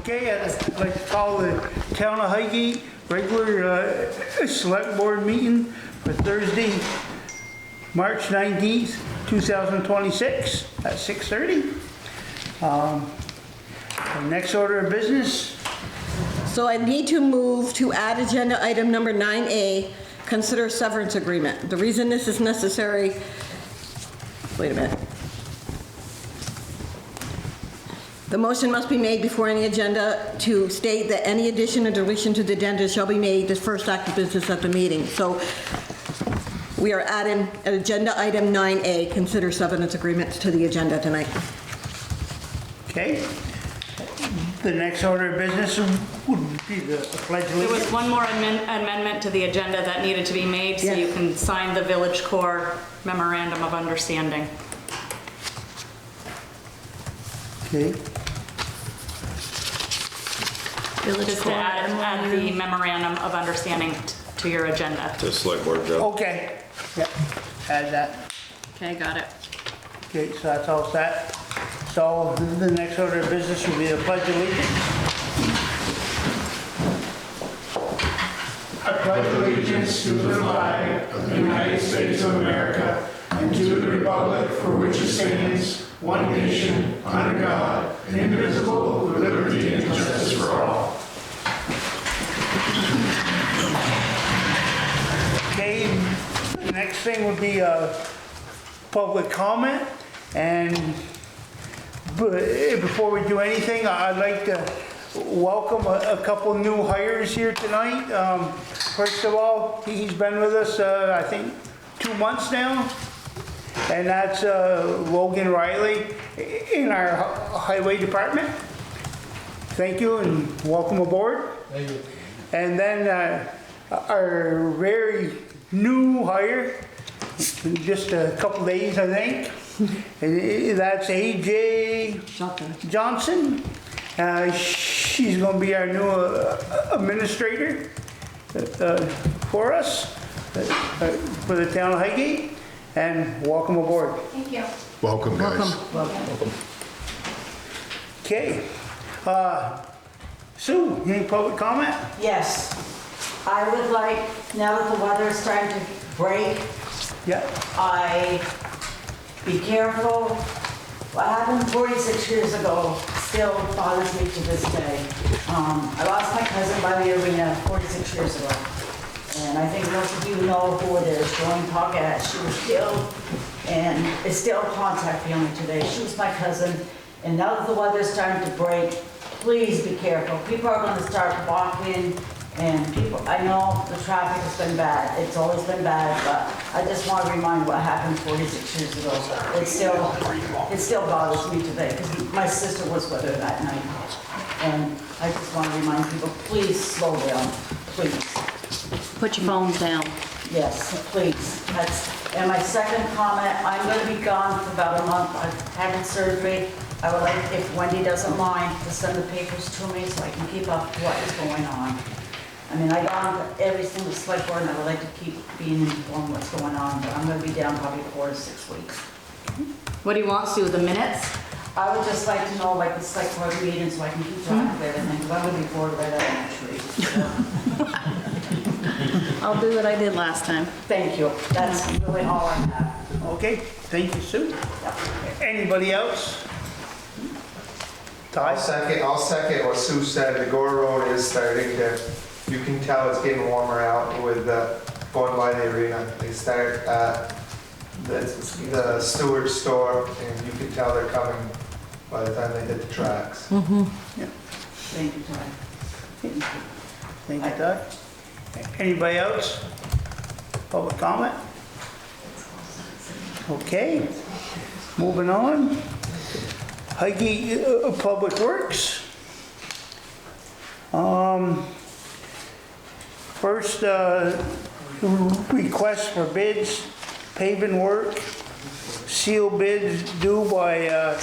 Okay, I'd like to call the Town of Highgate regular select board meeting for Thursday, March 19th, 2026 at 6:30. The next order of business. So I need to move to add agenda item number 9A, consider severance agreement. The reason this is necessary, wait a minute. The motion must be made before any agenda to state that any addition or deletion to the agenda shall be made the first act of business at the meeting. So we are adding an agenda item 9A, consider severance agreements to the agenda tonight. Okay. The next order of business would be the pledge of There was allegiance. one more amendment to the agenda that needed to be made, so Yes. you can sign the Village Core Memorandum of Understanding. Okay. Just to add the Memorandum of Understanding to your agenda. The select board job. Okay. Yep. Add that. Okay, got it. Okay, so that's all set. So the next order of business will be the pledge of allegiance. I pledge allegiance to the flag of the United States of America and to the republic for which it stands, one nation, under God, indivisible, with liberty and justice for all. Okay, the next thing would be public comment. And before we do anything, I'd like to welcome a couple new hires here tonight. First of all, he's been with us, I think, 2 months now. And that's Logan Riley in our highway department. Thank you and welcome aboard. Thank you. And then our very new hire, just a couple days, I think. And that's AJ Johnson. She's going to be our new administrator for us, for the town of Highgate. And welcome aboard. Thank you. Welcome, guys. Welcome. Okay. Sue, any public comment? Yes, I would like, now that the weather is starting to break, Yeah. be careful. What happened 46 years ago still bothers me to this day. I lost my cousin by the arena 46 years ago. And I think most of you know who it is, Joan Pocket. She was killed and is still contact me today. She was my cousin. And now that the weather's starting to break, please be careful. People are going to start walking and people, I know the traffic has been bad. It's always been bad, but I just want to remind what happened 46 years ago. It still bothers me today because my sister was with her that night. And I just want to remind people, please slow down, please. Put your phones down. Yes, please. And my second comment, I'm going to be gone for about a month. I've had surgery. I would like, if Wendy doesn't mind, to send the papers to me so I can keep up to what is going on. I mean, I got on every single select board and I would like to keep being informed what's going on, but I'm going to be down probably 4 to 6 weeks. What do you want, Sue, the minutes? I would just like to know, like, the select board meeting so I can keep track of everything, because I'm going to be bored by that actually. I'll do what I did last time. Thank you. That's really all I have. Okay. Thank you, Sue. Anybody else? Ty? I'll second what Sue said. The Gore Road is starting to, you can tell it's getting warmer out with going by the arena. They start at the Stewart store and you can tell they're coming by the time they hit the tracks. Yeah. Thank you, Ty. Thank you, Ty. Anybody else? Public comment? Okay. Moving on. Highgate Public Works. First, request for bids, paving work, seal bids due by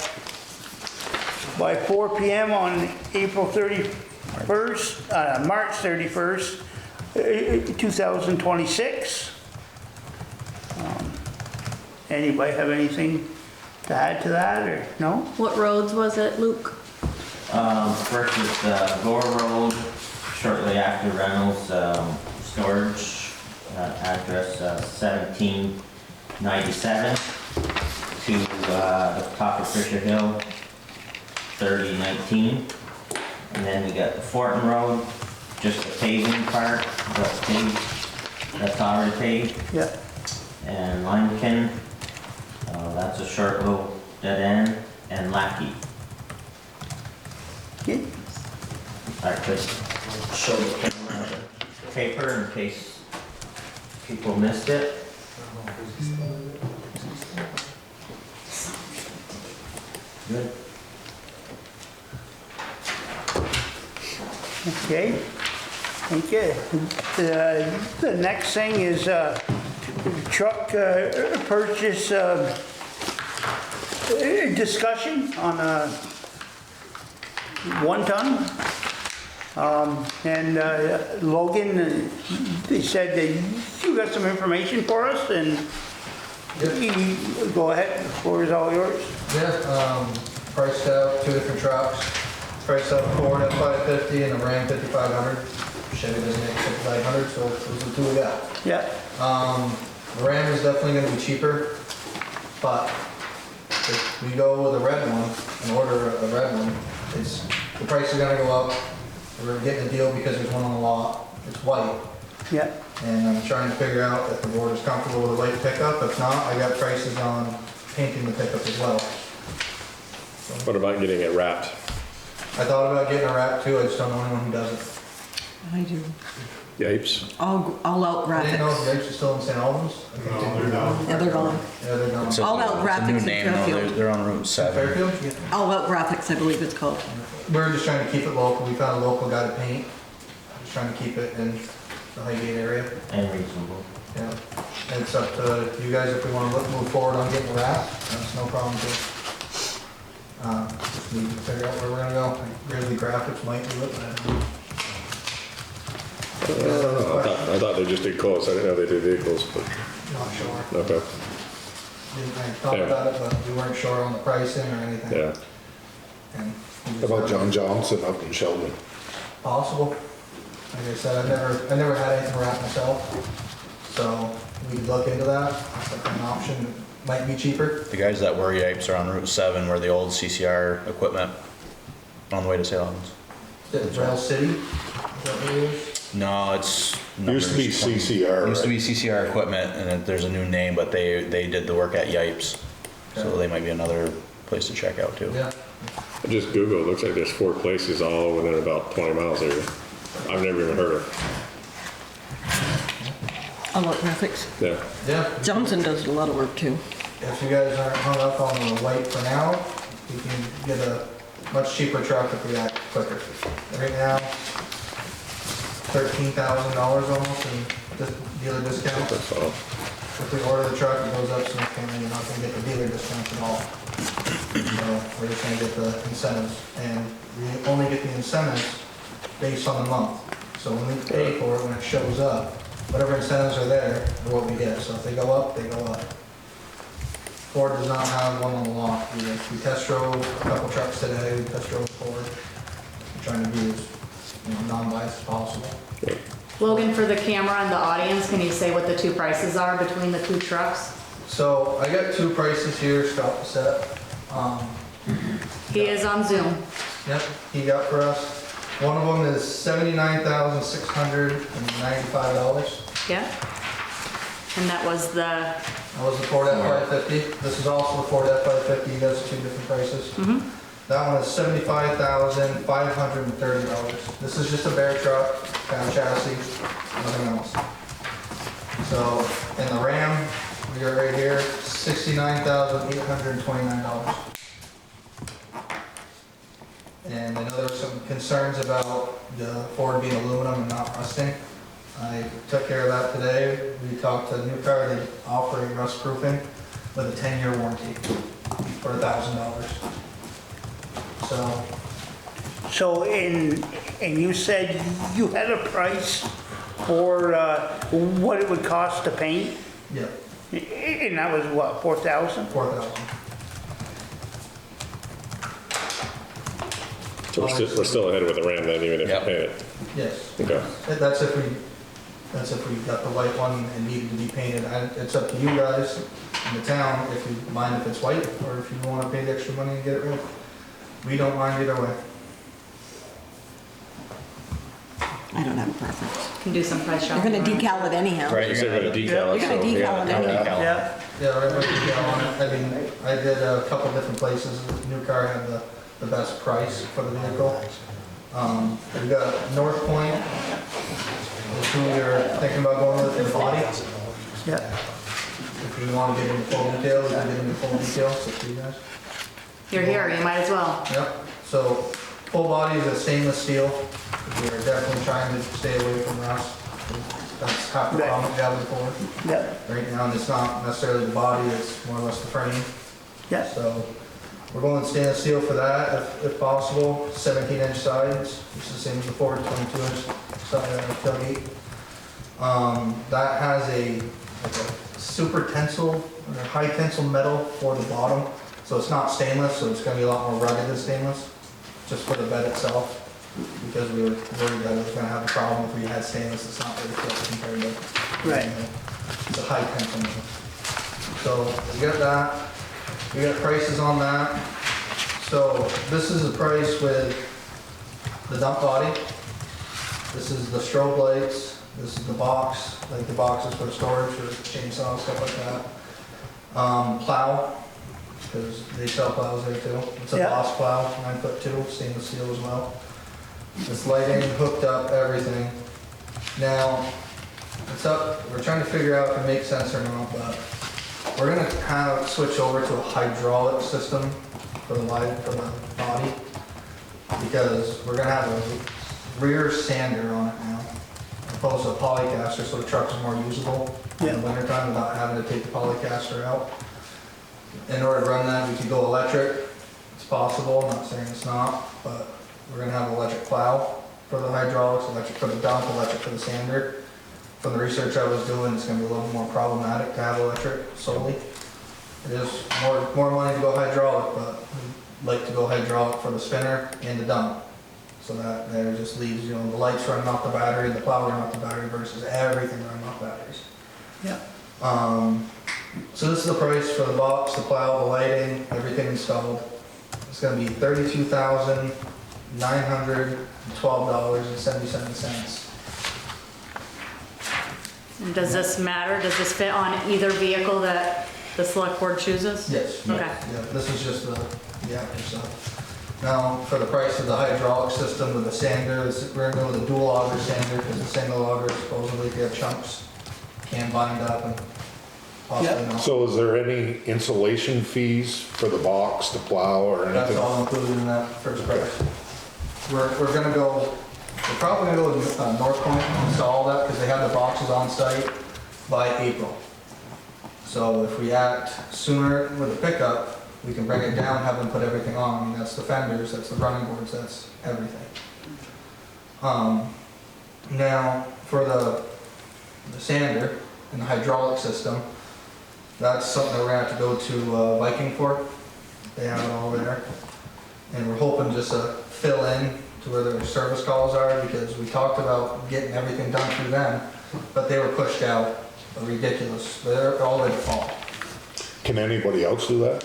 4 p.m. on April 31st, March 31st, 2026. Anybody have anything to add to that, or no? What roads was it, Luke? First is Gore Road, shortly after Reynolds Storage, address 1797 to the top of Fisher Hill, 3019. And then we got the Fortin Road, just the paving part, that's paved, that's already paved. Yeah. And Limekiln, that's a short little dead end, and Lackey. Yeah. I could show the camera the paper in case people missed it. Good. Okay. Thank you. The next thing is truck purchase discussion on 1 ton. And Logan, they said that you got some information for us, and go ahead, the floor is all yours. Yeah, priced out 2 different trucks. Priced out Ford F550 and a Ram 5500. Chevy doesn't make 5500, so those are the 2 we got. Yeah. The Ram is definitely going to be cheaper, but if we go with a red one and order a red one, the price is going to go up. We're getting a deal because there's one on the lot. It's white. Yeah. And I'm trying to figure out if the board is comfortable with a white pickup. If not, I got prices on painting the pickup as well. What about getting it wrapped? I thought about getting a wrap too, I just don't know anyone who does it. I do. Yipes. All out I didn't know if graphics. the Yipes are still in St. Albans. Yeah, they're gone. Yeah, they're gone. All out graphics in Fairfield. They're on Route 7. Fairfield? All out graphics, I believe it's called. We're just trying to keep it local. We found a local guy to paint. Just trying to keep it in the Highgate area. And reasonable. Yeah. And it's up to you guys if we want to move forward on getting a wrap. That's no problem too. Just need to figure out where we're gonna go. Grizzly Graphics might do it, but I don't know. I thought they just did quotes. I didn't know they did vehicles, but Not sure. okay. I thought about it, but we weren't sure on the pricing or anything. Yeah. And we How just about got- John Johnson up in Sheldon? Possible. Like I said, I never had anything wrapped myself, so we could look into that. That's like an option. It might be cheaper. The guys that were Yipes are on Route 7 where the old CCR equipment on the way to St. Albans. Is it Rail City? Is that what it is? No, it's... Used to be CCR, Used to be right? CCR equipment, and then there's a new name, but they did the work at Yipes. So they might be another place to check out too. Yeah. I just Googled. Looks like there's 4 places all within about 20 miles here. I've never even heard of. All out graphics. Yeah. Yeah. Johnson does a lot of work too. If you guys aren't hung up on the white for now, you can get a much cheaper truck if we act quicker. Right now, $13,000 almost in dealer discount. That's all. If we order the truck, it goes up significantly, you're not gonna get the dealer discount at all. So we're just gonna get the incentives, and we only get the incentives based on the month. So when we pay for it, when it shows up, whatever incentives are there, are what we get. So if they go up, they go up. Ford does not have one on the lot. We test drove a couple trucks today, we test drove Ford. We're trying to be as non-biased as possible. Logan, for the camera and the audience, can you say what the 2 prices are between the 2 trucks? So I got 2 prices here, Scott set. He is on Zoom. Yep, he got for us. One of them is $79,695. Yeah? And that was the, That was the Ford F550. This is also the Ford F550. He does 2 different prices. That one is $75,530. This is just a bare truck, kind of chassis, nothing else. So, in the Ram, we got right here, $69,829. And I know there were some concerns about the Ford being aluminum and not rusting. I took care of that today. We talked to the new car, they offer rust proofing with a 10-year warranty for $1,000. So, and you said you had a price for what it would cost to paint? Yeah, And that was what, 4,000? 4,000. So we're still ahead with the Ram then, even if you Yep. paint it? Yes. Okay. That's if we got the white one and needed to be painted. It's up to you guys in the town if you mind if it's white or if you want to pay the extra money and get it red. We don't mind either way. I don't have a preference. Can do some price You're shopping. gonna decal it anyhow. Right, you're gonna decal You're it, gonna so, decal yeah, it have anyhow. decal. Yeah, Yeah, right, with the decal on it. I mean, I did a couple different places. New Car had the best price for the vehicle. We got North Point, is who we were thinking about going with in the body. yeah. If we want to get into full detail, we can get into full detail, so for you guys. You're here, you might as well. Yep, so full body is a stainless steel. We are definitely trying to stay away from rust. That's half the problem we have before. Yeah, Right now, and it's not necessarily the body, it's more or less the frame. yeah. So we're going stainless steel for that, if possible. 17-inch sides, which is the same as before, 22-inch tailgate. That has like a super tensile, or high tensile metal for the bottom. So it's not stainless, so it's gonna be a lot more rugged than stainless, just for the bed itself. Because we were worried that it was gonna have a problem if we had stainless, it's not very thick compared to. Right. It's a high tensile metal. So we got that. We got prices on that. So this is the price with the dump body. This is the strobe lights. This is the box, like the boxes for storage, for chainsaw, stuff like that. Plow, because they sell plows there too. It's a Yeah. Boss plow, 9'2", stainless steel as well. This lighting, hooked up, everything. Now, it's up, we're trying to figure out if it makes sense or not, but we're gonna switch over to a hydraulic system for the body, because we're gonna have a rear sander on it now, opposed to a polycaster, so the truck is more usable in the wintertime without having to take the polycaster out. In order to run that, we could go electric. It's possible, I'm not saying it's not, but we're gonna have electric plow for the hydraulics, electric for the dump, electric for the sander. From the research I was doing, it's gonna be a little more problematic to have electric solely. It is more money to go hydraulic, but we'd like to go hydraulic for the spinner and the dump. So that there just leaves, the lights running off the battery, the plow running off the battery versus everything running off batteries. Yeah. So this is the price for the box, the plow, the lighting, everything installed. It's gonna be $32,912.77. And does this matter? Does this fit on either vehicle that the select board chooses? Yes. Okay. Yeah, this is just the after stuff. Now, for the price of the hydraulic system with the sander, we're gonna go with a dual auger sander, because the single auger supposedly, if you have chunks, can bind up and possibly not. So is there any installation fees for the box, the plow, or That's anything? all included in that first price. We're probably gonna go with North Point and install that, because they have the boxes on site by April. So if we act sooner with the pickup, we can bring it down, have them put everything on. I mean, that's the fenders, that's the running boards, that's everything. Now, for the sander and the hydraulic system, that's something that we're gonna have to go to Viking for. They have it all there. And we're hoping just to fill in to where their service calls are, because we talked about getting everything done through them, but they were pushed out ridiculous. They're all in fall. Can anybody else do that?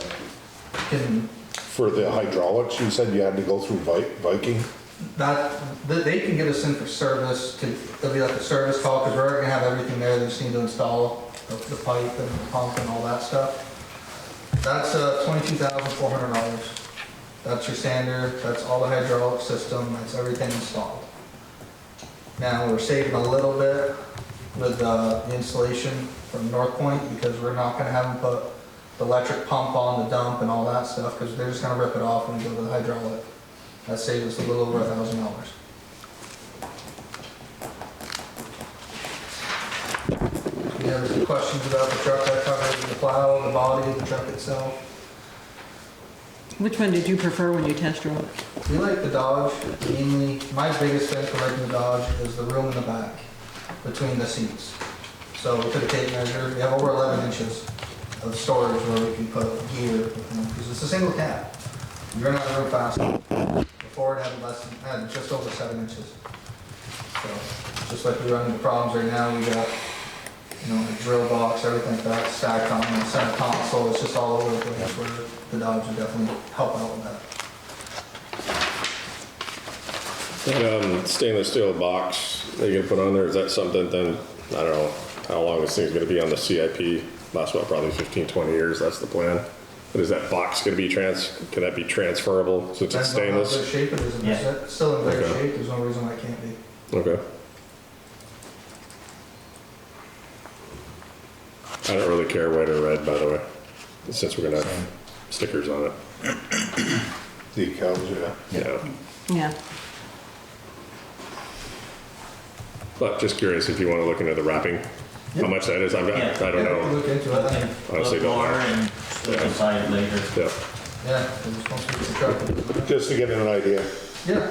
Can For the hydraulics, you said you had to go through Viking? they can get us in for service, it'll be like a service call, because we're already gonna have everything there, they just need to install the pipe and the pump and all that stuff. That's $22,400. That's your sander, that's all the hydraulic system, that's everything installed. Now, we're saving a little bit with the installation from North Point, because we're not gonna have them put the electric pump on the dump and all that stuff, because they're just gonna rip it off when we go to the hydraulic. That saves us a little over $1,000. You have any questions about the truck? I covered the plow, the body of the truck itself. Which one did you prefer when you test drove it? We like the Dodge, mainly, my biggest thing for liking the Dodge is the room in the back between the seats. So we took a tape measure, we have over 11 inches of storage where we can put gear, because it's a single cab. You're not going fast. The before, it had just over 7 inches. So, just like we run into problems right now, we got, you know, a drill box, everything like that, stacked on the center console, it's just all over the place, where the Dodge would definitely help out with that. That stainless steel box that you're gonna put on there, is that something then, I don't know how long this thing's gonna be on the CIP? Last, well, probably 15, 20 years, that's the plan. But is that box gonna be can that be transferable since it's Depends on how stainless? good shape it is, and Yeah. it's still in great Okay. shape, there's no reason why it can't be. Okay. I don't really care white or red, by the way, since we're gonna have stickers on it. Decals, yeah. Yeah. Yeah. But just curious if you wanna look into the wrapping, how much that is, I don't Yeah, know. look into it, I mean, Honestly, Look don't more know. and we'll decide later. Yeah. yeah, it's supposed to be the truck. Just to get an idea. Yeah,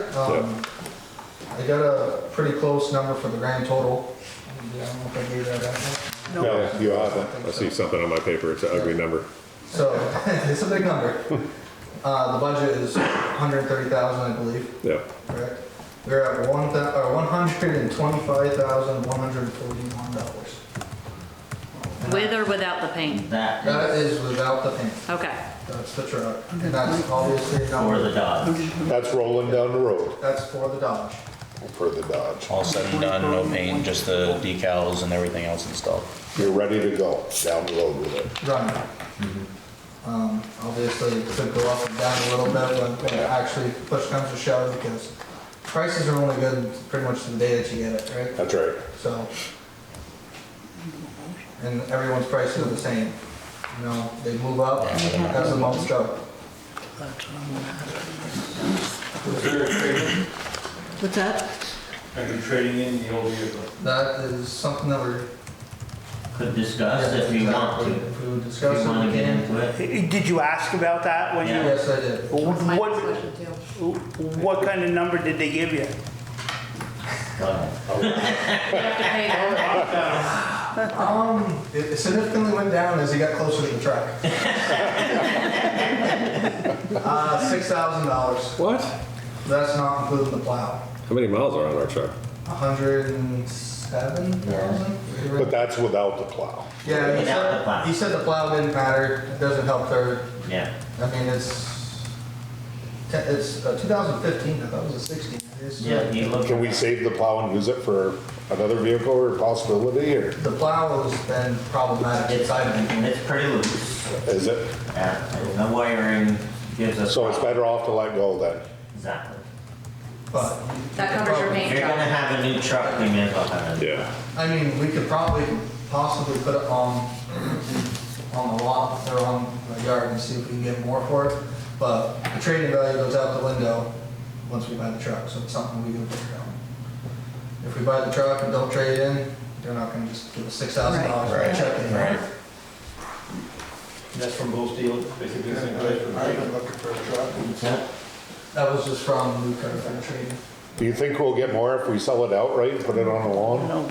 I got a pretty close number for the grand total. I don't know if I gave that out. No, you haven't. I see something on my paper, it's an ugly number. So, it's a big number. The budget is 130,000, I believe, Yeah. correct? We're at $121,141. With or without the paint? That That is is without the paint. Okay. That's the truck. And that's obviously for the not, Dodge. That's rolling down the road that's for the Dodge. for the Dodge. All said and done, no paint, just the decals and everything else installed. You're ready to go down the road with it. Running. Obviously, it could go up and down a little bit when it actually push comes to shove, because prices are only good pretty much the day that you get it, right? That's right. So, and everyone's prices are the same. You know, they move up as the months go. What's that? Are you trading in the old vehicle? That is something that we're. Could discuss if you want to. If we would If discuss you it, want we to get can. into it. Did you ask about that when you? Yeah. Yes, I did. What kind of number did they give you? Go ahead. You have to pay them. It significantly went down as he got closer to the track. $6,000. What? That's not including the plow. How many miles are on our truck? 107,000? But that's without the plow. Yeah, Without the plow. he said the plow didn't matter, it doesn't help third. Yeah. I mean, it's 2015, I thought it was a 16. Yeah, you look. Can we save the plow and use it for another vehicle or possibility, or The plow has been problematic It's, since I've been here. it's pretty loose. is it? Yeah, the wiring gives us. So it's better off to let go then? Exactly. But, That covers your If paint you're gonna job. have a new truck, we may as well have it. Yeah. I mean, we could probably possibly put it on the lot or on the yard and see if we can get more for it. But the trading value goes out the window once we buy the truck, so it's something we can figure out. If we buy the truck and don't trade in, they're not gonna just give us $6,000 for a Right. check anymore. Right. That's from both deals, basically the same price. looking for a truck. What's that? That was just from new car for the trading. Do you think we'll get more if we sell it outright and put it on a lawn? I don't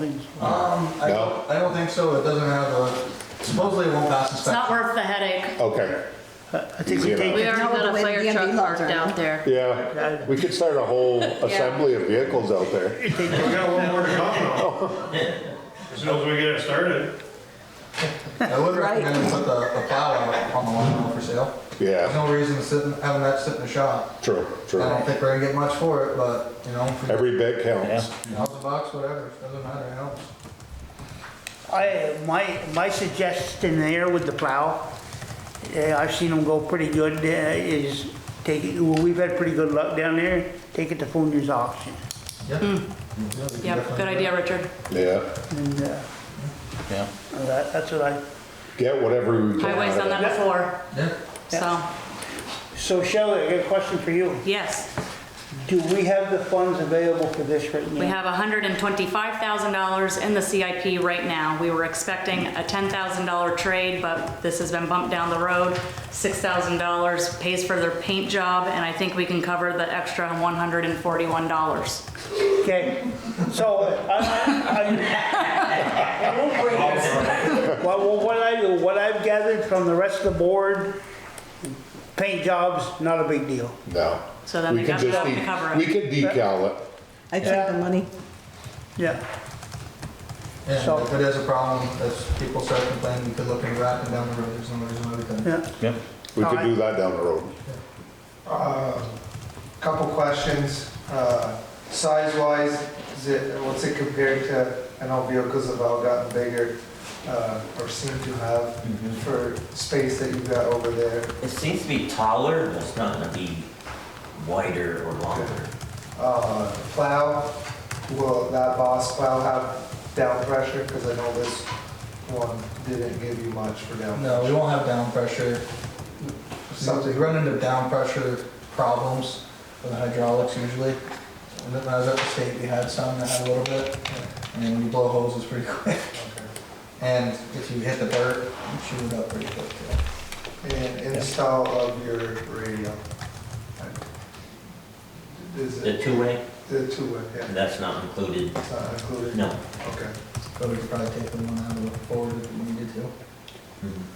think so. It doesn't have a, supposedly it won't pass It's not inspection. worth the headache. Okay, I think we Easy take We it. already got a fire truck parked out there. yeah, we could start a whole assembly of vehicles out there. We got one more to come though. As soon as we get it started. I would recommend we put the plow out on the lawn for sale. There's Yeah, no reason to having that sit in the shop. true, I true. don't think we're gonna get much for it, but, you know, for Every bit counts. $1,000, whatever, it doesn't matter, it helps. My suggestion there with the plow, I've seen them go pretty good, is take it, we've had pretty good luck down there, take it to Founder's auction. Yeah. Yep, good idea, Richard. Yeah, And Yeah. that's what I, get whatever we can. Highway's done that before, Yeah. so, so Shelley, I got a question for you. yes. Do we have the funds available for this right now? We have $125,000 in the CIP right now. We were expecting a $10,000 trade, but this has been bumped down the road. $6,000 pays for their paint job, and I think we can cover the extra $141. Okay, so, well, what I've gathered from the rest of the board, paint jobs, not a big deal. No, So then We they can got just, that to cover we it. could decal it. I take the money. Yeah. And So- if it is a problem, if people start complaining, we could look into wrapping down the road, there's no reason why we couldn't. Yeah. Yep. We could do that down the road. Couple questions. Size-wise, what's it compared to, I know vehicles have all gotten bigger, or seem to have, for space that you've got over there? It seems to be taller, but it's not gonna be wider or longer. Plow, will that boss plow have down pressure? Because I know this one didn't give you much for down pressure. No, we won't have down pressure. We run into down pressure problems with the hydraulics usually. When I was at the state, we had some that had a little bit, and we blow hoses pretty quick. And if you hit the dirt, you shoot it up pretty quick too. And install of your radio. Is The it two-way, the two-way? Yeah, that's not included. it's not included? No. Okay. But we could probably take the one out of the forward if we needed to.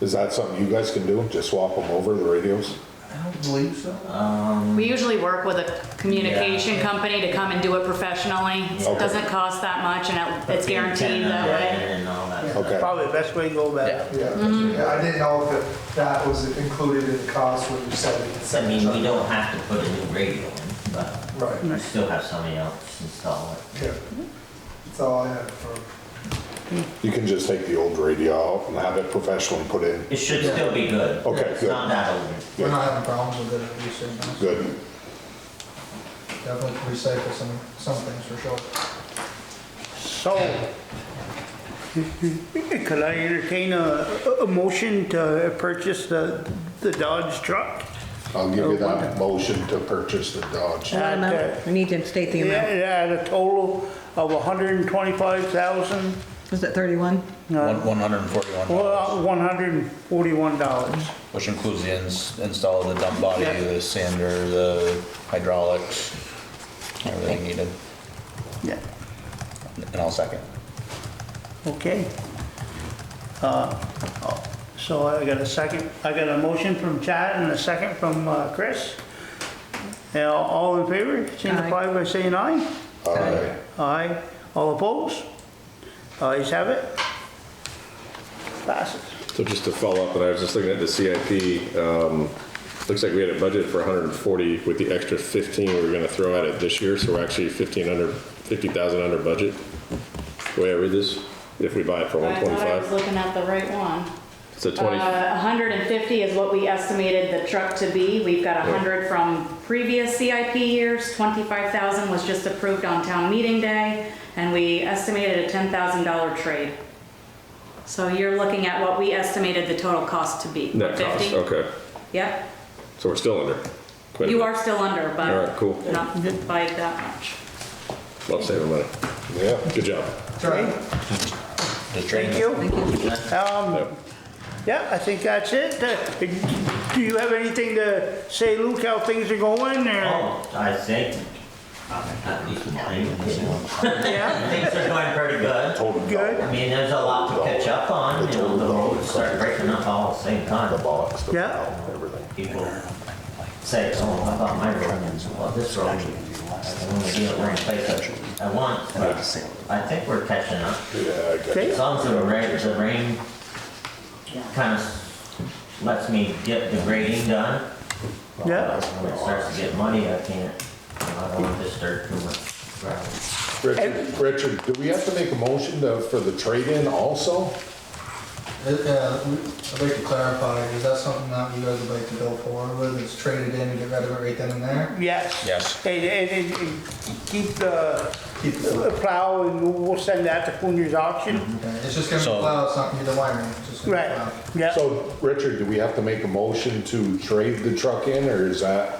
Is that something you guys can do? Just swap them over, the radios? I don't believe so. We usually work with a communication Yeah. company to come and do it professionally. Okay. It doesn't cost that much and it's guaranteed that way. And all that. Okay. Probably the best way to go about it. Yeah, I didn't know if that was included in the cost when you said it. I mean, we don't have to put a new radio in, but Right, we still have somebody else install it. yeah. That's all I had for, You can just take the old radio out and have it professionally put in. It should still be good. Okay, It's good. not that old. We're not having problems with it at least right now. Good. Definitely recycle some things for sure. So, could I entertain a motion to purchase the Dodge truck? I'll give you that motion to purchase the Dodge. What amount? We need to state the amount. At a total of $125,000, Was it 31? $141, well, $141. which includes the install of the dump body, Yeah. the sander, the hydraulics, everything needed. Yeah, And I'll second. okay. So I got a second, I got a motion from Chad and a second from Chris. All in favor, signify by saying aye. Aye. Aye. All opposed? Ayes have it. Passes. So just to follow up, and I was just looking at the CIP, looks like we had a budget for 140 with the extra 15 we were gonna throw at it this year, so we're actually 50,000 under budget. The way I read this, if we buy it for I thought I was 125. looking at the right one. It's a 20, 150 is what we estimated the truck to be. We've got 100 from previous CIP years. 25,000 was just approved on town meeting day, and we estimated a $10,000 trade. So you're looking at what we estimated the total cost to be. net cost, 50? okay. Yep. So we're still under. Quite a You bit. are still under, All right, but cool. not by that much. Love saving money. Yeah. Good job. Okay, Just training. thank you. Yep. Yeah, I think that's it. Do you have anything to say, Luke, how things are going, or? Oh, I think, at least mine, Yeah, things are going pretty good. good, I mean, there's a lot to catch up on, you know, the roads start breaking up all at the same The time. box, the Yeah. plow, everything. People say, oh, how about my road, and well, this road, I want to do it one place at once, but I think we're catching up. Yeah, I got okay, As long as the rain kind of lets me get the grading done. yeah. When it starts to get muddy, I can't, I don't want to disturb too much gravel. Richard, do we have to make a motion for the trade-in also? I'd like to clarify, is that something that you guys would like to go forward with? It's traded in and get rid of it right then and there? Yes. Yes. And keep the plow, and we'll send that to Cunya's auction. Okay, it's just gonna be So- plowed, it's not gonna be the wiring, it's just gonna be Right, plowed. yeah. So, Richard, do we have to make a motion to trade the truck in, or is that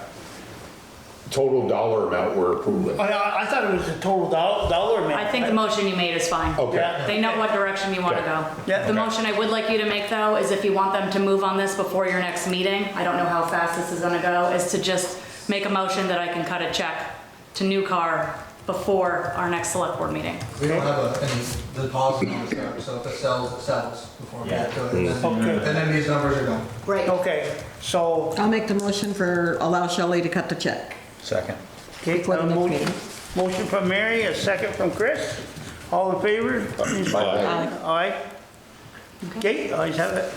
total dollar amount we're approving? I thought it was a total dollar amount. I think the motion you made is fine. Okay. They know what direction you want to go. Yeah. The motion I would like you to make, though, is if you want them to move on this before your next meeting, I don't know how fast this is gonna go, is to just make a motion that I can cut a check to New Car before our next select board meeting. We don't have any deposit on the truck, so if it sells, it sells before we get to it. And Okay. then- and then these numbers are done. Right. Okay, so, I'll make the motion for allow Shelley to cut the check. Second. Okay, For the next meeting. motion from Mary, a second from Chris. All in favor? Aye. Aye. Okay, ayes have it.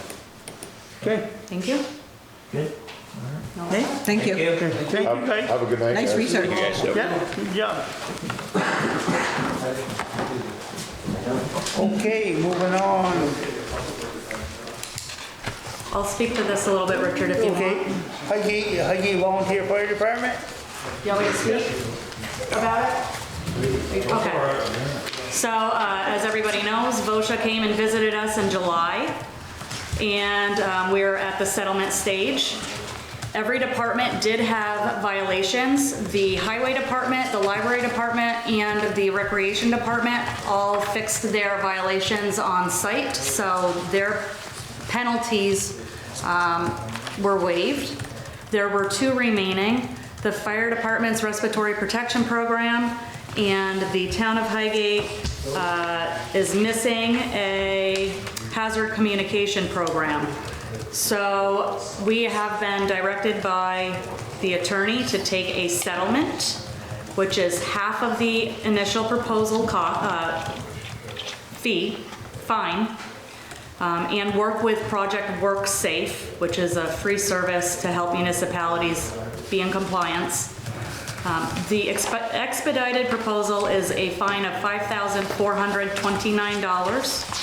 Okay, Thank you. Good. okay, Thank you. thank you guys. Have a good night, Nice guys. research. Yeah, good job. Okay, moving on. I'll speak to this a little bit, Richard, if you Okay, want. Highgate Volunteer Fire Department. You want me to speak about it? Okay. So, as everybody knows, VOSHA came and visited us in July, and we're at the settlement stage. Every department did have violations. The highway department, the library department, and the recreation department all fixed their violations on site, so their penalties were waived. There were 2 remaining. The fire department's respiratory protection program and the town of Highgate is missing a hazard communication program. So we have been directed by the attorney to take a settlement, which is half of the initial proposal fine, and work with Project Work Safe, which is a free service to help municipalities be in compliance. The expedited proposal is a fine of $5,429.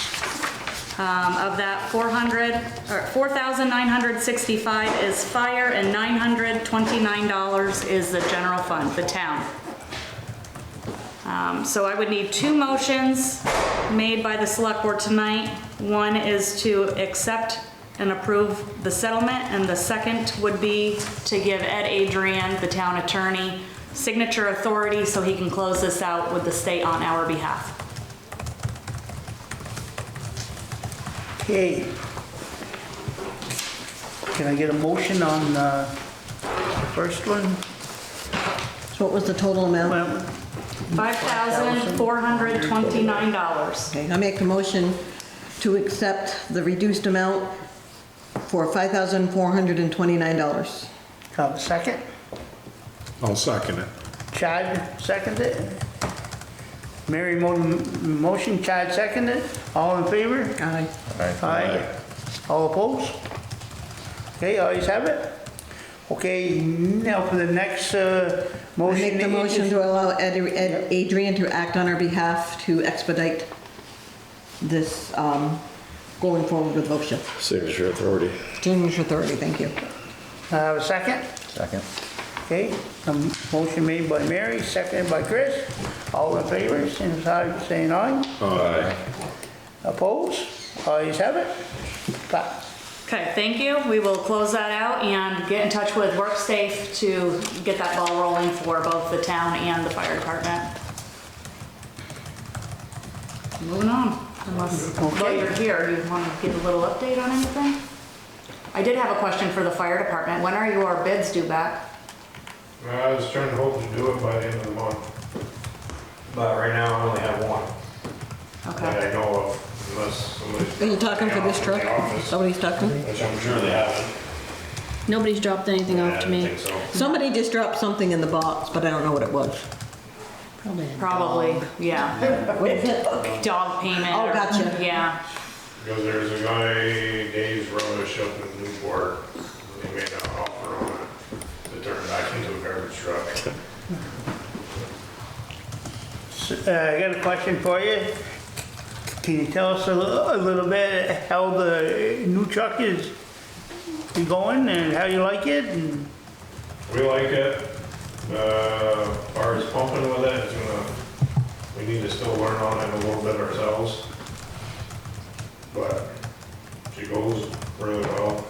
Of that, $4,965 is fire and $929 is the general fund, the town. So I would need 2 motions made by the select board tonight. One is to accept and approve the settlement, and the second would be to give Ed Adrian, the town attorney, signature authority so he can close this out with the state on our behalf. Okay. Can I get a motion on the first one? So what was the total amount? Well, $5,429. Okay, I make a motion to accept the reduced amount for $5,429. have a second? I'll second it. Chad seconded it. Mary motion, Chad seconded. All in favor? Aye. Aye. All opposed? Okay, ayes have it. Okay, now for the next I motion. make the motion to allow Ed Adrian to act on our behalf to expedite this, going forward with VOSHA. Signature authority. Signature authority, thank you. Have a second? Second. Okay, a motion made by Mary, seconded by Chris. All in favor, signify by saying aye. Aye. Opposed? Ayes have it. Pat. Okay, thank you. We will close that out and get in touch with WorkSafe to get that ball rolling for both the town and the fire department. Moving on, unless, while you're here, you want to give a little update on anything? I did have a question for the fire department. When are your bids due back? I was trying to hope to do it by the end of the month. But right now I only have one that Okay. I know of, unless somebody's. Are you talking for this truck? In the office, Somebody's talking? which I'm sure they haven't. Nobody's dropped anything off to I me. don't think so. Somebody just dropped something in the box, but I don't know what it was. Probably, yeah. What is it? Dog payment. Oh, or- gotcha. Yeah. Because there's a guy, Dave's Rubbish up in Newport, he made an offer on it to turn back into a garbage truck. I got a question for you. Can you tell us a little bit how the new truck is going and how you like it? And We like it. As far as pumping with it, it's gonna, we need to still learn on it a little bit ourselves. But she goes really well.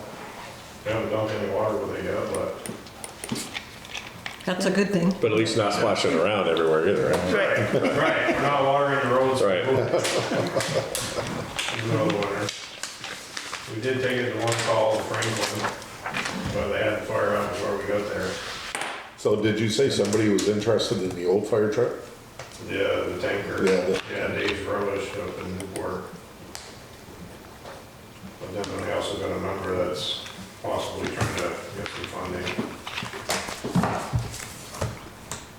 We haven't dumped any water with it yet, but. That's a good thing. But at least not splashing around everywhere either, right? Right. Right, we're not watering the roads. Right. Even though the winter. We did take it to one call to Franklin, but they had the fire out before we got there. So did you say somebody was interested in the old fire truck? Yeah, the tanker. Yeah. Yeah, Dave's Rubbish up in Newport. But then we also got a member that's possibly trying to get some funding.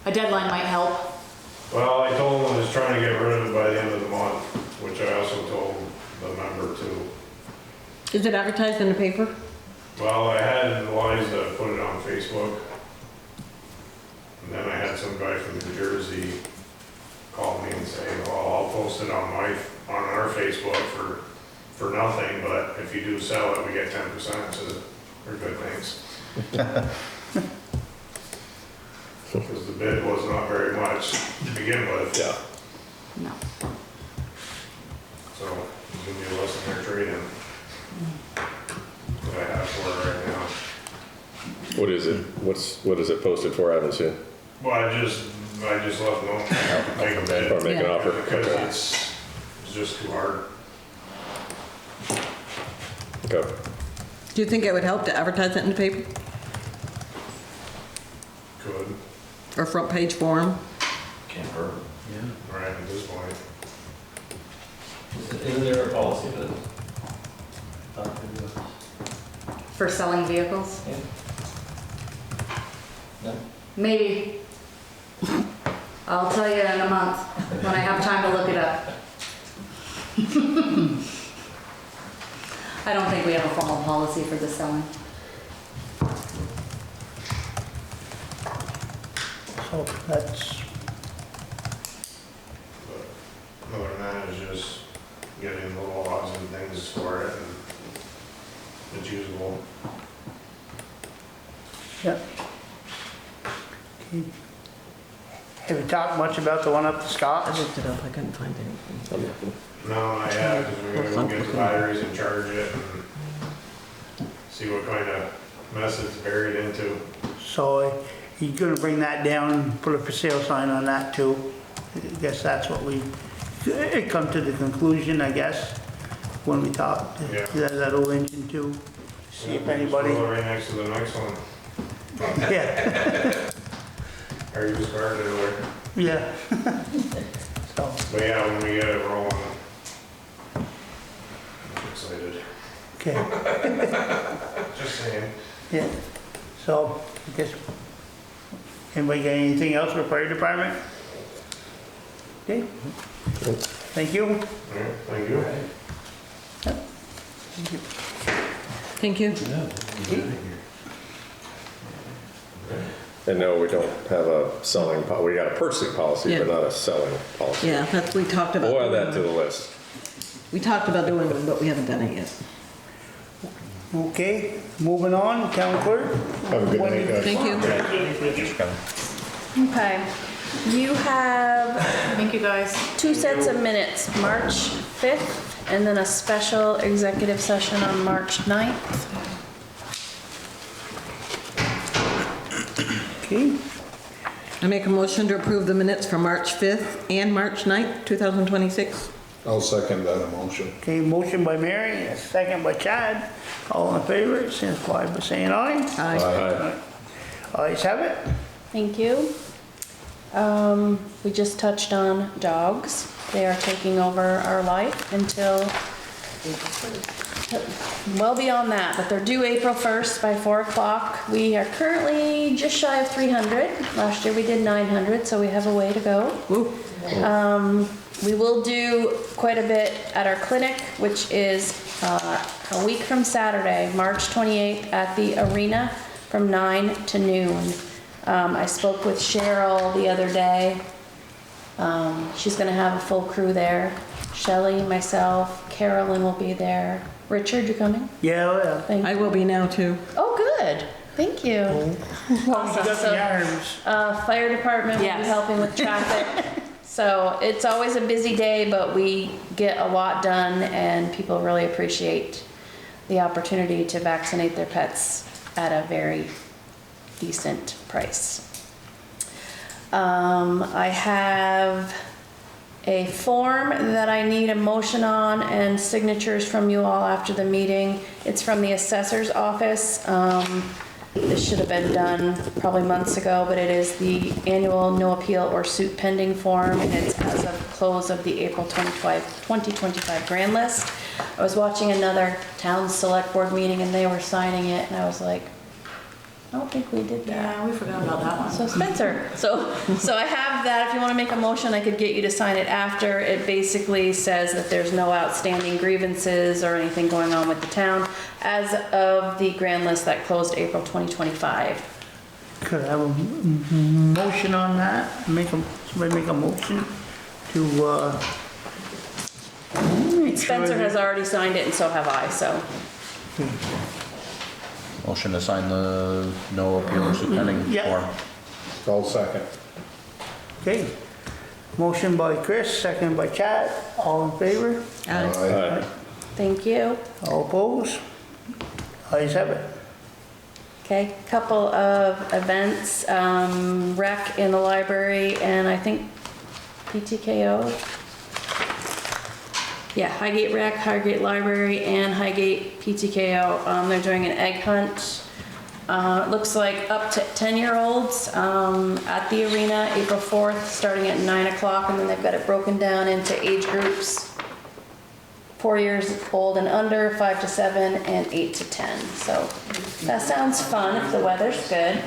A deadline might help. Well, I told him I was trying to get rid of it by the end of the month, which I also told the member too. Is it advertised in the paper? Well, I had Eliza put it on Facebook. And then I had some guy from New Jersey call me and say, well, I'll post it on our Facebook for nothing, but if you do sell it, we get 10%, so they're good things. Because the bid was not very much to begin with. Yeah. No. So it's gonna be less than their trade-in that I have for it right now. What is it? What is it posted for? I haven't seen. Well, I just let them know, make a bid. Or make an offer. Because Okay. it's just too hard. Okay. Do you think it would help to advertise it in the paper Could, or front page form? Can't hurt. right at this point. Isn't there a policy that? For selling vehicles? No? Maybe. I'll tell you in a month when I have time to look it up. I don't think we have a formal policy for the selling. So that's, But other than that, it's just getting little odds and things for it, and it's usable. yeah. Okay. Have you talked much about the one up to I Scott's? looked it up, I couldn't find anything. No, I have, because we're gonna go get the batteries and charge it and see what kind of mess it's buried into. So you're gonna bring that down, put a for sale sign on that too? I guess that's what we, it come to the conclusion, I guess, when we talked, Yeah. that old engine too. See if Just anybody, put it right next to the next one, yeah, or you just guard it away. yeah. So, But yeah, when we get it rolling, I'm excited. okay, Just saying. yeah. So, I guess, anybody got anything else for fire department? Okay. Thank you. All right, thank you. Thank you. And no, we don't have a selling, we got a purchasing policy, but Yeah. not a selling policy. Yeah, that's, we talked about. We'll add doing that to one. the list. We talked about doing one, but we haven't done it yet. Okay, moving on, town clerk. Have a good night, guys. Thank you. Okay. You have Thank you, guys. 2 sets of minutes, March 5th, and then a special executive session on March 9th. Okay, I make a motion to approve the minutes for March 5th and March 9th, 2026. I'll second that motion. okay, motion by Mary, a second by Chad. All in favor, signify by saying aye. Aye. Ayes have it. Thank you. We just touched on dogs. They are taking over our life until well beyond that, but they're due April 1st by 4 o'clock. We are currently just shy of 300. Last year we did 900, so we have a way to go. We will do quite a bit at our clinic, which is a week from Saturday, March 28th at the arena from 9 to noon. I spoke with Cheryl the other day. She's gonna have a full crew there. Shelley, myself, Carolyn will be there. Richard, you coming? Yeah, Thank I you. will be now too. Oh, good. Thank you. You got So, the arms. Fire department will be Yes. helping with traffic. So it's always a busy day, but we get a lot done and people really appreciate the opportunity to vaccinate their pets at a very decent price. I have a form that I need a motion on and signatures from you all after the meeting. It's from the assessor's office. This should have been done probably months ago, but it is the annual no appeal or suit pending form, and it's as of close of the April 2025 grand list. I was watching another town select board meeting and they were signing it, and I was like, I don't think we did that. Yeah, we forgot about that one. So Spencer, so I have that, if you want to make a motion, I could get you to sign it after. It basically says that there's no outstanding grievances or anything going on with the town as of the grand list that closed April 2025. Could I have a motion on that? Somebody make a motion to, Spencer has already signed it and so have I, so. Motion to sign the no appeal pursuit pending Yeah. form. I'll second. okay. Motion by Chris, second by Chad, all in favor? Aye. Thank you. All opposed? Ayes have it. Okay, couple of events, rec in the library and I think PTKO. Yeah, Highgate Rec, Highgate Library, and Highgate PTKO. They're doing an egg hunt. It looks like up to 10-year-olds at the arena, April 4th, starting at 9 o'clock, and then they've got it broken down into age groups. 4 years old and under, 5 to 7, and 8 to 10. So that sounds fun if the weather's good.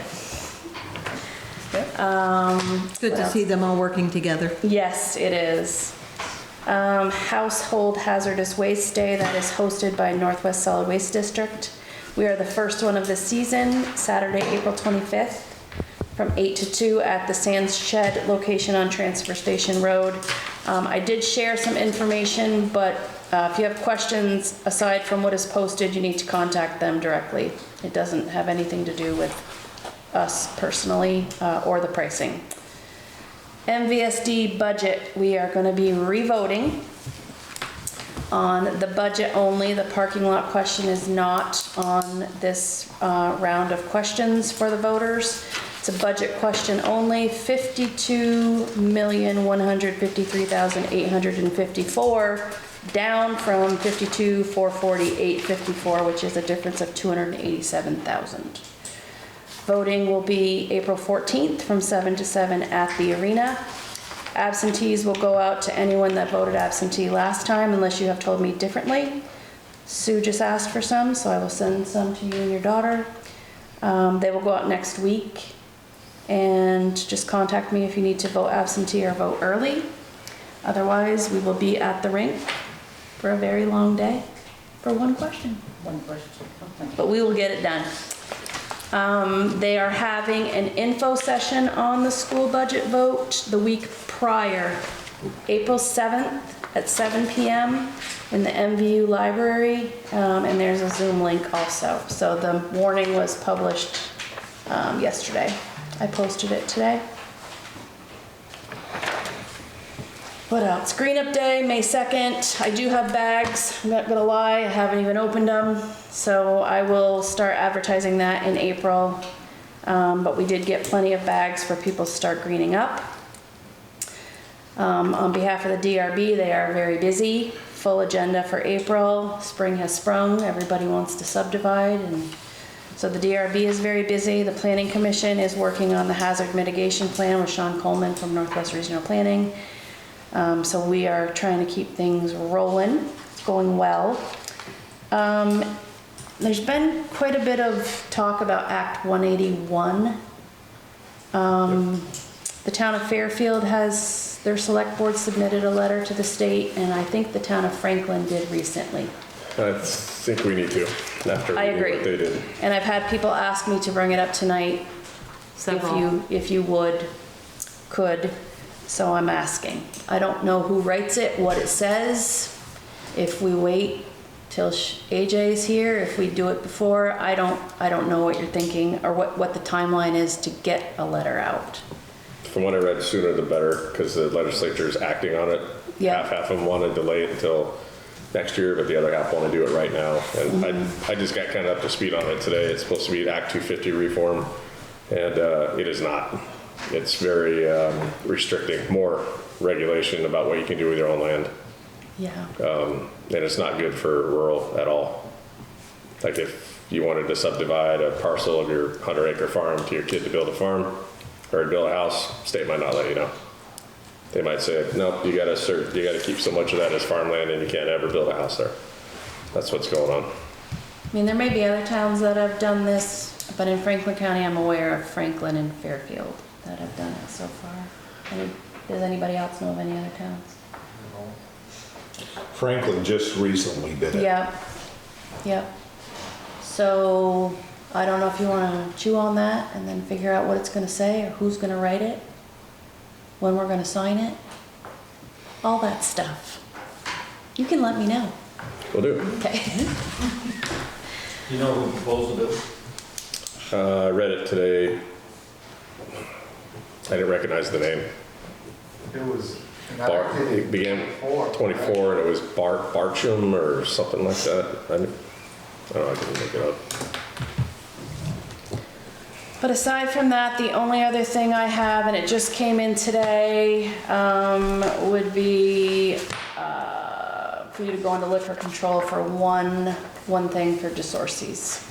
It's good to see them all working together. Yes, it is. Household Hazardous Waste Day that is hosted by Northwest Solid Waste District. We are the first one of the season, Saturday, April 25th, from 8 to 2 at the Sands Shed location on Transfer Station Road. I did share some information, but if you have questions aside from what is posted, you need to contact them directly. It doesn't have anything to do with us personally or the pricing. MVSD budget, we are going to be revoting on the budget only. The parking lot question is not on this round of questions for the voters. It's a budget question only, $52,153,854, down from $52,448,54, which is a difference of $287,000. Voting will be April 14th from 7 to 7 at the arena. Absentees will go out to anyone that voted absentee last time unless you have told me differently. Sue just asked for some, so I will send some to you and your daughter. They will go out next week, and just contact me if you need to vote absentee or vote early. Otherwise, we will be at the rink for a very long day for one question. One question. Okay. But we will get it done. They are having an info session on the school budget vote the week prior, April 7th at 7 p.m. in the MVU library, and there's a Zoom link also. So the warning was published yesterday. I posted it today. What else? Green Up Day, May 2nd. I do have bags. I'm not gonna lie, I haven't even opened them. So I will start advertising that in April. But we did get plenty of bags for people to start greening up. On behalf of the DRB, they are very busy. Full agenda for April. Spring has sprung. Everybody wants to subdivide. And so the DRB is very busy. The Planning Commission is working on the hazard mitigation plan with Sean Coleman from Northwest Regional Planning. So we are trying to keep things rolling. It's going well. There's been quite a bit of talk about Act 181. The town of Fairfield has, their select board submitted a letter to the state, and I think the town of Franklin did recently. I think we need to, after I reading agree. what they did. And I've had people ask me to bring it up tonight, if you could. So I'm asking. I don't know who writes it, what it says. If we wait till AJ's here, if we do it before, I don't know what you're thinking or what the timeline is to get a letter out. From what I read, sooner the better, because the legislature is acting on it. Yeah. Half of them want to delay it until next year, but the other half want to do it right now. And I just got kind of up to speed on it today. It's supposed to be Act 250 reform, and it is not. It's very restricting, more regulation about what you can do with your own land. Yeah. And it's not good for rural at all. Like if you wanted to subdivide a parcel of your 100-acre farm to your kid to build a farm or to build a house, state might not let you know. They might say, nope, you gotta keep so much of that as farmland and you can't ever build a house there. That's what's going on. I mean, there may be other towns that have done this But in Franklin County, I'm aware of Franklin and Fairfield that have done it so far. Does anybody else know of any other towns? Franklin just recently did it. Yep, yep. So I don't know if you want to chew on that and then figure out what it's going to say or who's going to write it, when we're going to sign it, all that stuff. You can let me know. Will do. Okay. You know who proposed the bill? I read it today. I didn't recognize the name. It was. It began 24 and it was Barcham or something like that. I don't know, I didn't look it up. But aside from that, the only other thing I have, and it just came in today, would be for you to go into liquor control for one thing for DeSorcies.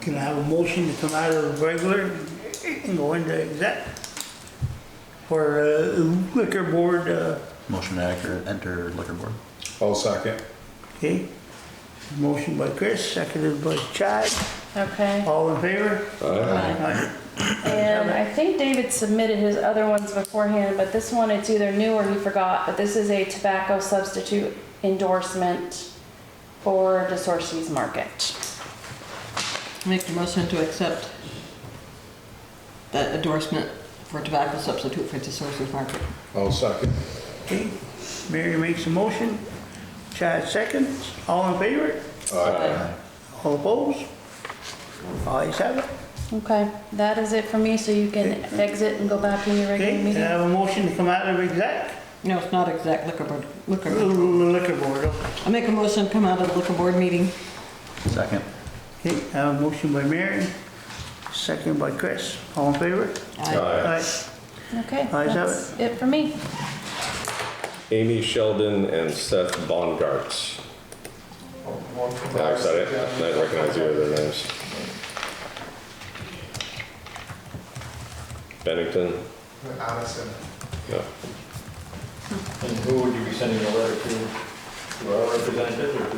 Can I have a motion to come out of regular and go into exec for liquor board? Motion to enter liquor board. I'll second. Okay, motion by Chris, seconded by Chad. Okay. All in favor? Aye. And I think David submitted his other ones beforehand, but this one, it's either new or he forgot, but this is a tobacco substitute endorsement for DeSorcies Market. Make the motion to accept that endorsement for tobacco substitute for DeSorcies Market. I'll second. Okay, Mary makes a motion, Chad seconds, all in favor? Aye. All opposed? Ayes have it. Okay, that is it for me, so you can exit and go back in your regular Okay, can I meeting. have a motion to come out of exec? No, it's not exec, liquor board. Liquor board. Liquor board, okay. I make a motion to come out of the liquor board meeting. Second. Okay, I have a motion by Mary, second by Chris, all in favor? Aye. Okay, Ayes have that's it for me. Amy Sheldon and Seth Bongartz. One from Yeah, I said it. I didn't recognize the other names. Bennington. Addison. No. And who would you be sending a letter to our representative or to?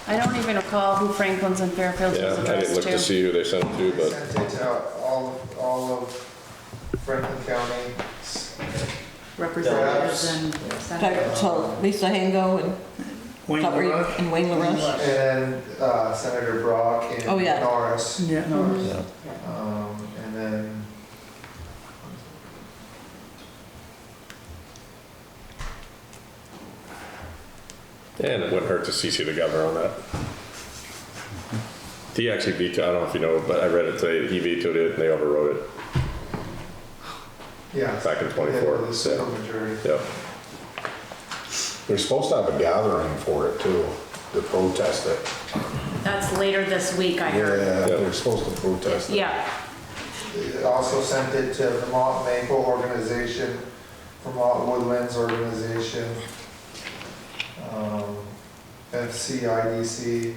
I don't even recall who Franklin's and Fairfield's Yeah, was I didn't addressed look to to. see who they sent it to, We but sent it to all of Franklin County. Representatives and senators. So Lisa Hango and Wayne LaRush. and Wayne LaRush. And Senator Brock and Oh, yeah. Norris. Yeah, no, And then and it wouldn't hurt to CC the governor on that. He actually vetoed, I don't know if you know, but I read it today, he vetoed it and they overrode it. yeah. Back in they 24, were the super majority. Yep. They're supposed to have a gathering for it too, to protest it. That's later this week, I heard. Yeah, they're supposed to protest it. Yeah, They also sent it to Vermont Maple Organization, Vermont Woodlands Organization, FCIDC,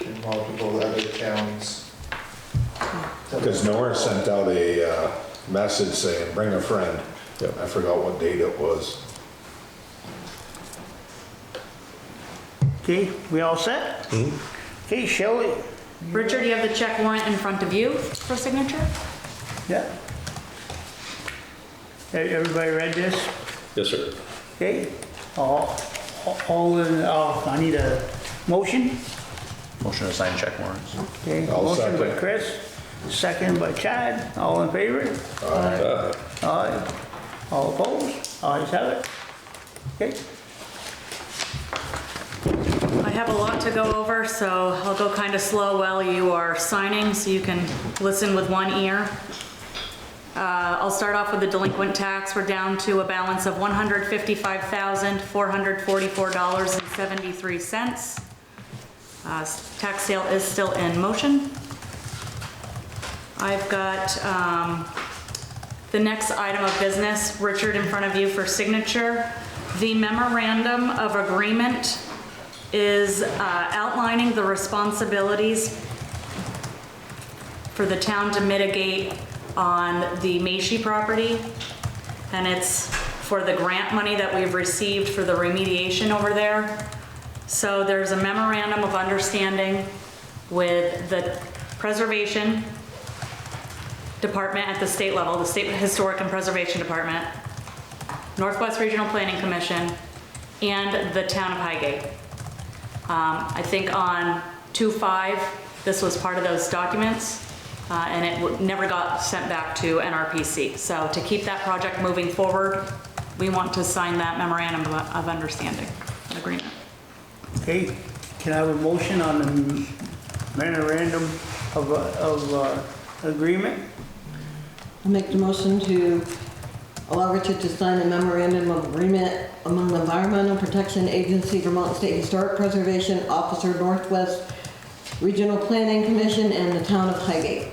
and multiple other towns. Because Norris sent out a message saying, bring a friend. Yep. I forgot what date it was. okay, we all set? Okay, Shelley? Richard, you have the check warrant in front of you for signature? Yeah. Everybody read this? Yes, sir. Okay, all in, I need a motion. Motion to sign check warrants. Okay, I'll motion by second. Chris, second by Chad, all in favor? Aye. Aye. All opposed? Ayes have it. Okay, I have a lot to go over, so I'll go kind of slow while you are signing, so you can listen with one ear. I'll start off with the delinquent tax. We're down to a balance of $155,444.73. Tax sale is still in motion. I've got the next item of business, Richard, in front of you for signature. The memorandum of agreement is outlining the responsibilities for the town to mitigate on the Maishi property. And it's for the grant money that we've received for the remediation over there. So there's a memorandum of understanding with the Preservation Department at the state level, the State Historic and Preservation Department, Northwest Regional Planning Commission, and the town of Highgate. I think on 2/5, this was part of those documents, and it never got sent back to NRPC. So to keep that project moving forward, we want to sign that memorandum of understanding, agreement. Okay, can I have a motion on the memorandum of agreement? I'll make the motion to allow Richard to sign a memorandum of agreement among the Environmental Protection Agency, Vermont State Historic Preservation Officer, Northwest Regional Planning Commission, and the town of Highgate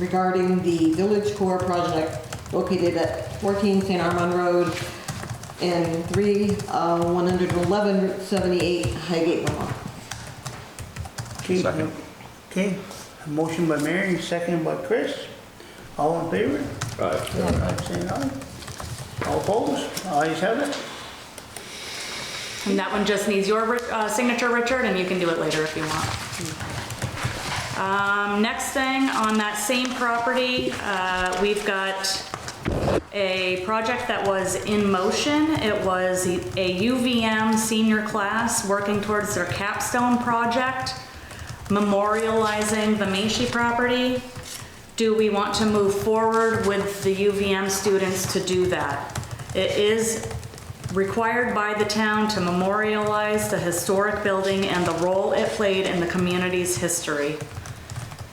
regarding the Village Core project located at 14 St. Armand Road and 11178 Highgate, Vermont. Okay, Second. okay, a motion by Mary, second by Chris. All in favor? Aye. Saying aye. All opposed? Ayes have it. And that one just needs your signature, Richard, and you can do it later if you want. Next thing, on that same property, we've got a project that was in motion. It was a UVM senior class working towards their capstone project, memorializing the Macy property. Do we want to move forward with the UVM students to do that? It is required by the town to memorialize the historic building and the role it played in the community's history.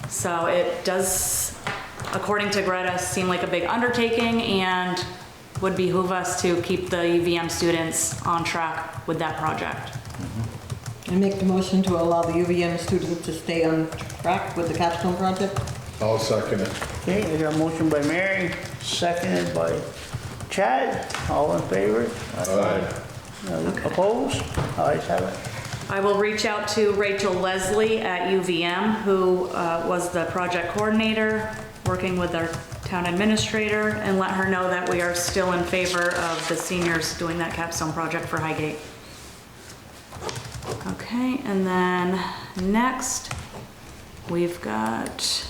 So it does, according to Greta, seem like a big undertaking and would behoove us to keep the UVM students on track with that project. I make the motion to allow the UVM students to stay on track with the capstone project. I'll second it. Okay, I got a motion by Mary, seconded by Chad. All in favor? Aye. Opposed? Ayes have it. I will reach out to Rachel Leslie at UVM, who was the project coordinator, working with our town administrator, and let her know that we are still in favor of the seniors doing that capstone project for Highgate. Okay, and then next, we've got,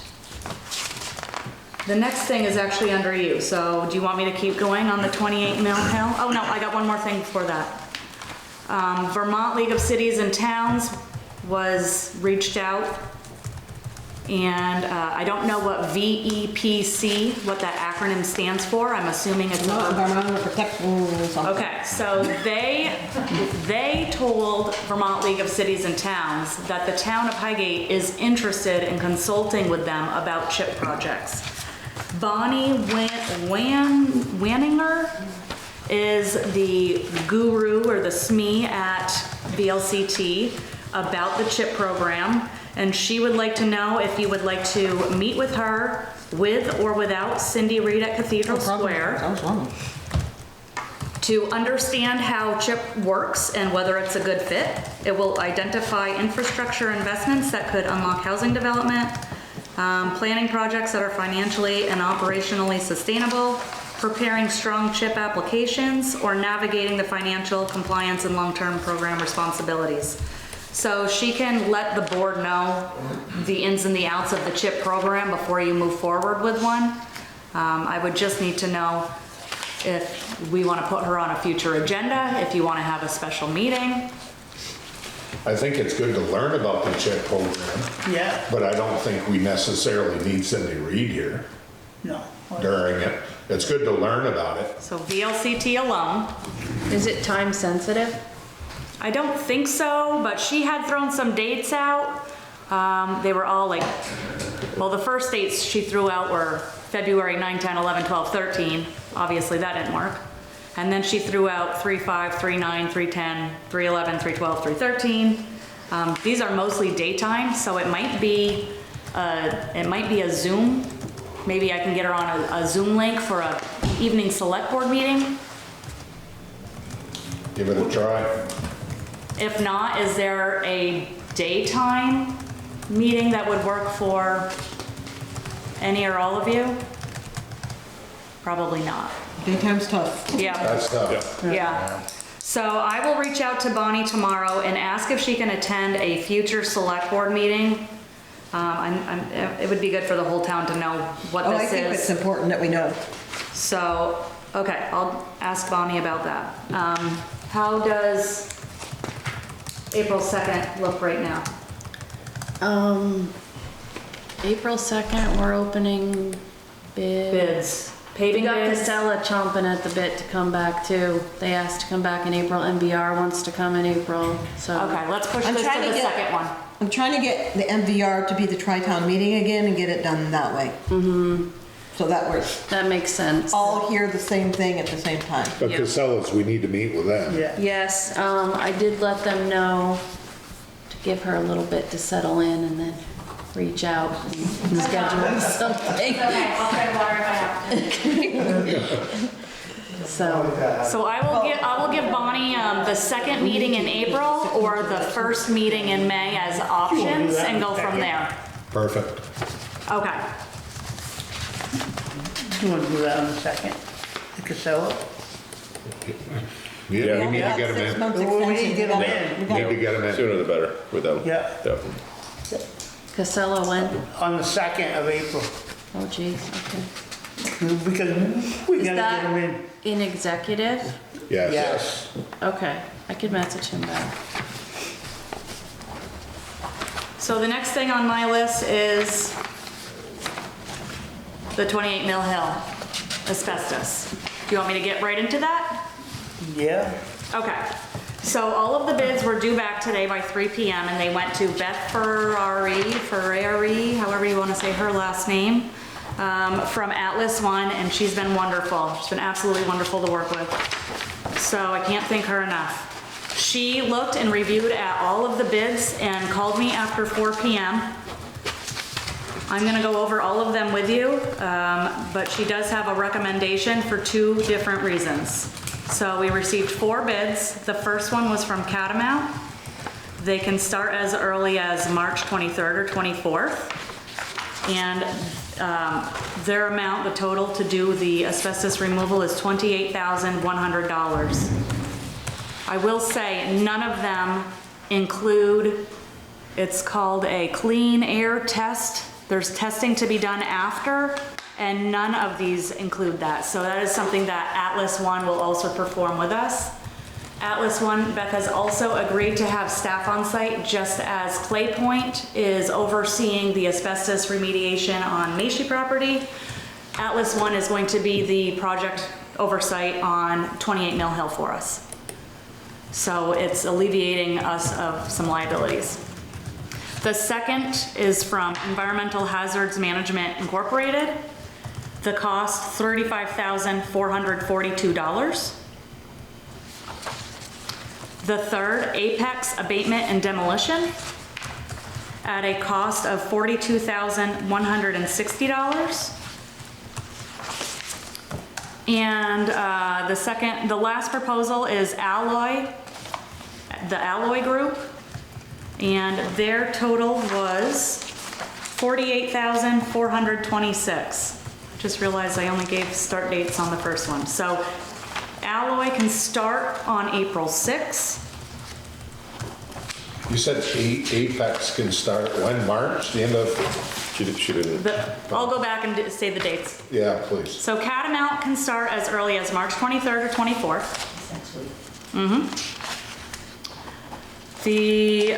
the next thing is actually under you, so do you want me to keep going on the 28 Mill Hill? Oh no, I got one more thing before that. Vermont League of Cities and Towns was reached out, and I don't know what VEPC, what that acronym stands for. I'm assuming it's No, environmental protection something. Okay, so they told Vermont League of Cities and Towns that the town of Highgate is interested in consulting with them about chip projects. Bonnie Wanninger is the guru or the SME at VLCT about the chip program, and she would like to know if you would like to meet with her with or without Cindy Reed at Cathedral Square to understand how CHIP works and whether it's a good fit. It will identify infrastructure investments that could unlock housing development, planning projects that are financially and operationally sustainable, preparing strong CHIP applications, or navigating the financial compliance and long-term program responsibilities. So she can let the board know the ins and the outs of the CHIP program before you move forward with one. I would just need to know if we want to put her on a future agenda, if you want to have a special meeting. I think it's good to learn about the CHIP program, Yeah, but I don't think we necessarily need Cindy Reed here no. during it. It's good to learn about it. So VLCT alone. Is it time sensitive? I don't think so, but she had thrown some dates out. They were all like, well, the first dates she threw out were February 9, 10, 11, 12, 13. Obviously that didn't work. And then she threw out 3/5, 3/9, 3/10, 3/11, 3/12, 3/13. These are mostly daytime, so it might be a Zoom. Maybe I can get her on a Zoom link for a evening select board meeting. Give it a try. If not, is there a daytime meeting that would work for any or all of you? Probably not. Daytime's tough. Yeah. That's tough. Yeah. So I will reach out to Bonnie tomorrow and ask if she can attend a future select board meeting. It would be good for the whole town to know what Oh, I this think it's is. important that we know. So, okay, I'll ask Bonnie about that. How does April 2nd look right now? April 2nd, we're opening bids. Bids. We Paving got bids? Casella chomping at the bit to come back too. They asked to come back in April. MBR wants to come in April, so. Okay, let's push I'm this to trying to the get- second one. I'm trying to get the MVR to be the tri-town meeting again and get it done that way. So that we're That makes sense. all hear the same thing at the same time. But Yeah. Casellas, we need to meet with them. Yeah. Yes, I did let them know to give her a little bit to settle in and then reach out and schedule something. Okay, I'll try to water if I have to. So I will give Bonnie the second meeting in April or the first meeting in May as options and go from there. Perfect. Okay. You want to do that on the second? The Casella? Yeah, we need to get them Six in. months We need to extension. get 'em in. We Need got- to get them in. Sooner the better with them. Yeah. Yep. Casella when? On the 2nd of April, Oh geez, okay. because we Is gotta get that them in. in executive? Yes. Yes. Okay, I could message him back. So the next thing on my list is the 28 Mill Hill asbestos. Do you want me to get right into that? Yeah. Okay, so all of the bids were due back today by 3 PM and they went to Beth Ferrari, however you want to say her last name, from Atlas One, and she's been wonderful. She's been absolutely wonderful to work with. So I can't thank her enough. She looked and reviewed at all of the bids and called me after 4 PM. I'm gonna go over all of them with you, but she does have a recommendation for 2 different reasons. So we received 4 bids. The first one was from Catamount. They can start as early as March 23rd or 24th. And their amount, the total to do the asbestos removal is $28,100. I will say, none of them include, it's called a clean air test. There's testing to be done after, and none of these include that. So that is something that Atlas One will also perform with us. Atlas One, Beth has also agreed to have staff on site, just as Clay Point is overseeing the asbestos remediation on Macy property. Atlas One is going to be the project oversight on 28 Mill Hill for us. So it's alleviating us of some liabilities. The second is from Environmental Hazards Management Incorporated. The cost, $35,442. The third, Apex Abatement and Demolition, at a cost of $42,160. And the last proposal is Alloy, the Alloy Group, and their total was $48,426. Just realized I only gave start dates on the first one. So Alloy can start on April 6th. You said Apex can start when, March, the end of, She didn't. I'll go back and say the dates. yeah, please. So Catamount can start as early as March 23rd or 24th. The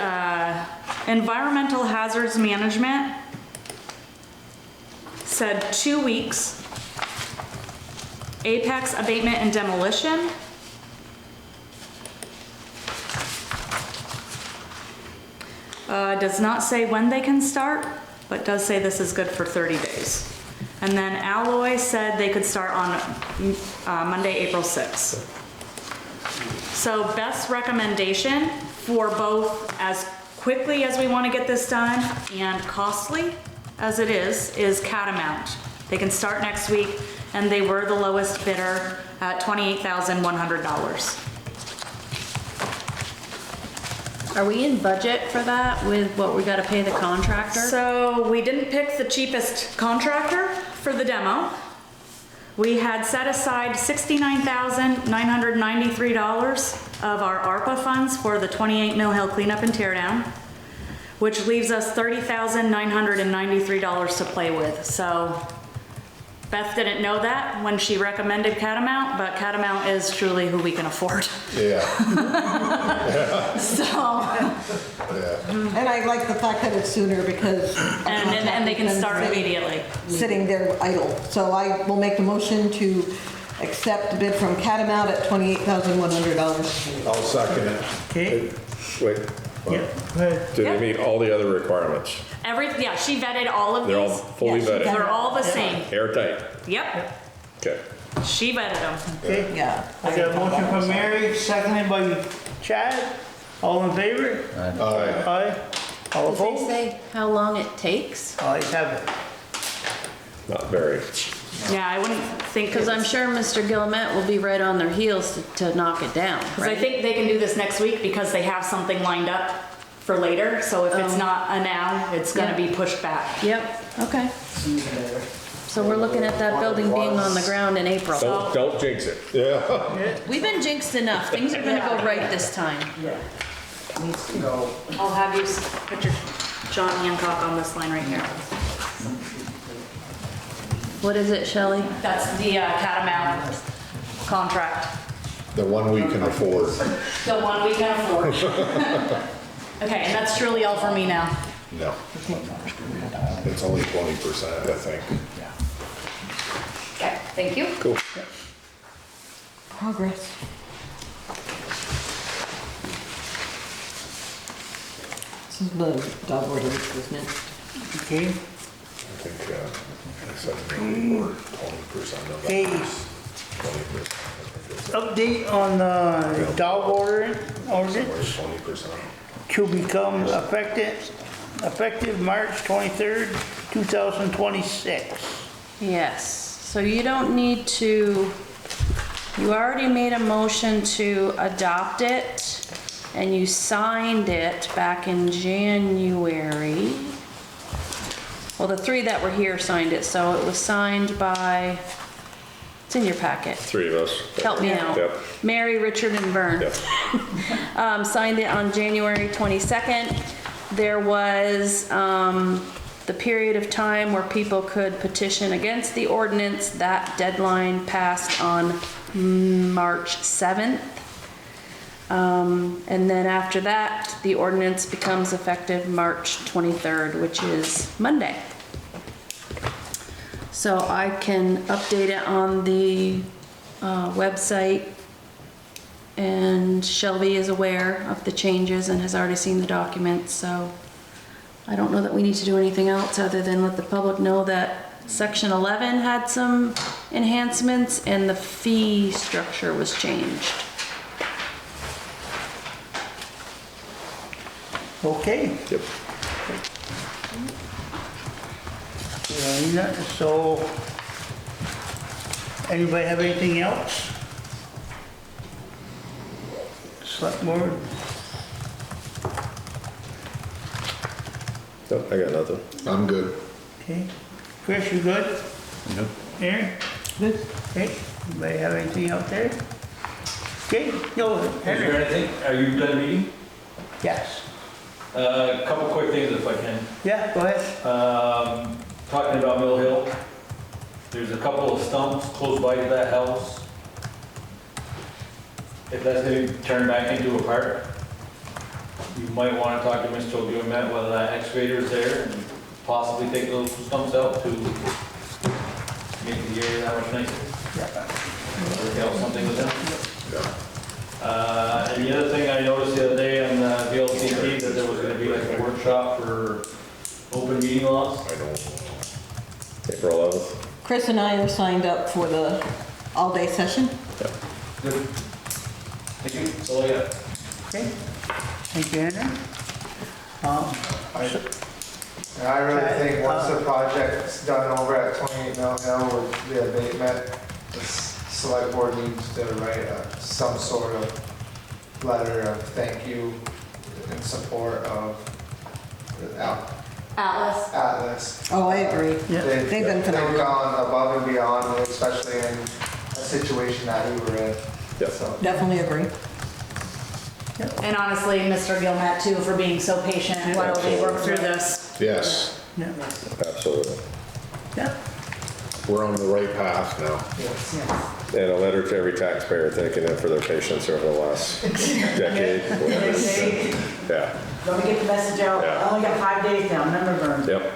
Environmental Hazards Management said 2 weeks. Apex Abatement and Demolition, does not say when they can start, but does say this is good for 30 days. And then Alloy said they could start on Monday, April 6th. So Beth's recommendation for both as quickly as we want to get this done and costly as it is Catamount. They can start next week, and they were the lowest bidder at $28,100. Are we in budget for that with what we gotta pay the contractor? So we didn't pick the cheapest contractor for the demo, We had set aside $69,993 of our ARPA funds for the 28 Mill Hill cleanup and tear down, which leaves us $30,993 to play with. So Beth didn't know that when she recommended Catamount, but Catamount is truly who we can afford. Yeah, So, yeah. And I like the fact that it's sooner because. and they can start immediately. Sitting there idle. So I will make the motion to accept the bid from Catamount at $28,100. I'll second it. Okay, Wait, yeah, go ahead. do they Yep. meet all the other requirements? Yeah, she vetted all of these. They're all fully Yeah, she vetted, They're all the same. airtight? Yep, Okay. she vetted them. Okay, Yeah. I got a motion from Mary, seconded by Chad. All in favor? Aye. Aye. All Did they opposed? say how long it takes? Ayes have it. Not very. Yeah, I wouldn't think, Because I'm sure Mr. Gilmet will be right on their heels to knock it down, because I right? think they can do this next week because they have something lined up for later. So if it's Oh. not a now, it's gonna Yeah. be pushed back. Yep, okay. So we're looking at that building being on the ground in April. Don't jinx it. Yeah. We've been jinxed enough. Things are gonna go right this time. Needs to go. I'll have you put your John Hancock on this line right here. What is it, Shelley? That's the Catamount contract, The one we can afford. the one we can afford. Okay, and that's truly all for me now. No. It's only 20%, I think. Okay, thank you. Cool. Progress. This is the dog order, isn't it? Okay, I think, I said maybe or 20% of that. okay. 20%. Update on dog ordering, ordinance 20%. to become effective March 23rd, 2026. Yes, so you don't need to, you already made a motion to adopt it, and you signed it back in January. Well, the three that were here signed it, so it was signed by, it's in your packet. Three of us. Help me out. Yep. Mary, Richard, and Vern. Yep. Signed it on January 22nd. There was the period of time where people could petition against the ordinance. That deadline passed on March 7th. And then after that, the ordinance becomes effective March 23rd, which is Monday. So I can update it on the website, and Shelby is aware of the changes and has already seen the documents, so I don't know that we need to do anything else other than let the public know that Section 11 had some enhancements and the fee structure was changed. Okay. Yep. So, anybody have anything else? Selectboard? Nope, I got nothing. I'm good. Okay. Chris, you good? Nope. Aaron? Good. Okay. Anybody have anything out there? Okay, go ahead. Is there anything, are you done meeting? Yes. A couple quick things if I can. Yeah, go ahead. Talking about Mill Hill, there's a couple of stumps close by to that house. If that's gonna be turned back into a park, you might wanna talk to Mr. O'Gilmet whether that excavator is there and possibly take those stumps out to make the area that much nicer. Work out something with them. And the other thing I noticed the other day on the VLCT, that there was gonna be like a workshop for open meeting laws. I don't, April 11th. Chris and I are signed up for the all-day session. Good. Thank you, that's all I got. Okay. Thank you, Andrew. And I really think once the project's done over at 28 Mill Hill with the abatement, the select board needs to write some sort of letter of thank you in support of Atlas. Oh, I agree. Yeah. They've been They've phenomenal. gone above and beyond, especially in a situation that we were in. Yep. So, Definitely agree. And honestly, Mr. Gilmet too, for being so patient while we work through this. Yes, Yeah, Absolutely. yeah. we're on the right path now. yes. And a letter to every taxpayer thanking them for their patience over the last decade. whatever it's been. Yeah, Let me get the message out. Yeah. I only got 5 days now, remember, Vern? yep.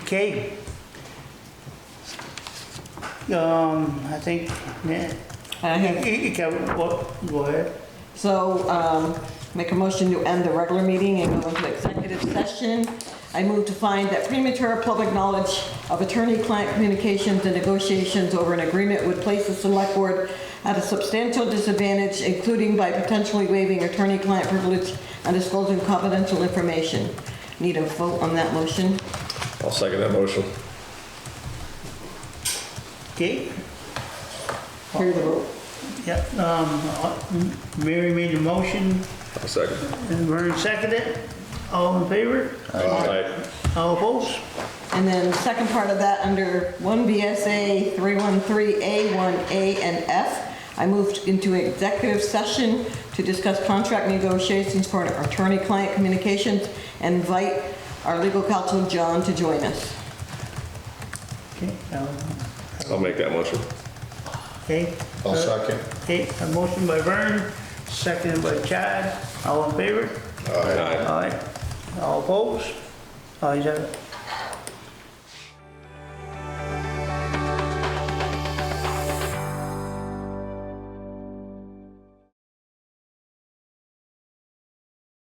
Okay. I think, yeah. You can, what, go ahead. So, make a motion to end the regular meeting and go into executive session. I move to find that premature public knowledge of attorney-client communications and negotiations over an agreement would place the select board at a substantial disadvantage, including by potentially waiving attorney-client privilege and disclosing confidential information. Need a vote on that motion? I'll second that motion. Okay, Hear the vote. yeah, Mary made the motion, I'll second. and Vern seconded. All in favor? Aye. All opposed? And then the second part of that, under 1 BSA 313A, 1A, and F, I moved into executive session to discuss contract negotiations for attorney-client communications and invite our legal counsel, John, to join us. Okay, I'll make that motion. okay. I'll second. Okay, a motion by Vern, seconded by Chad. All in favor? Aye. Aye. All opposed? Ayes have it.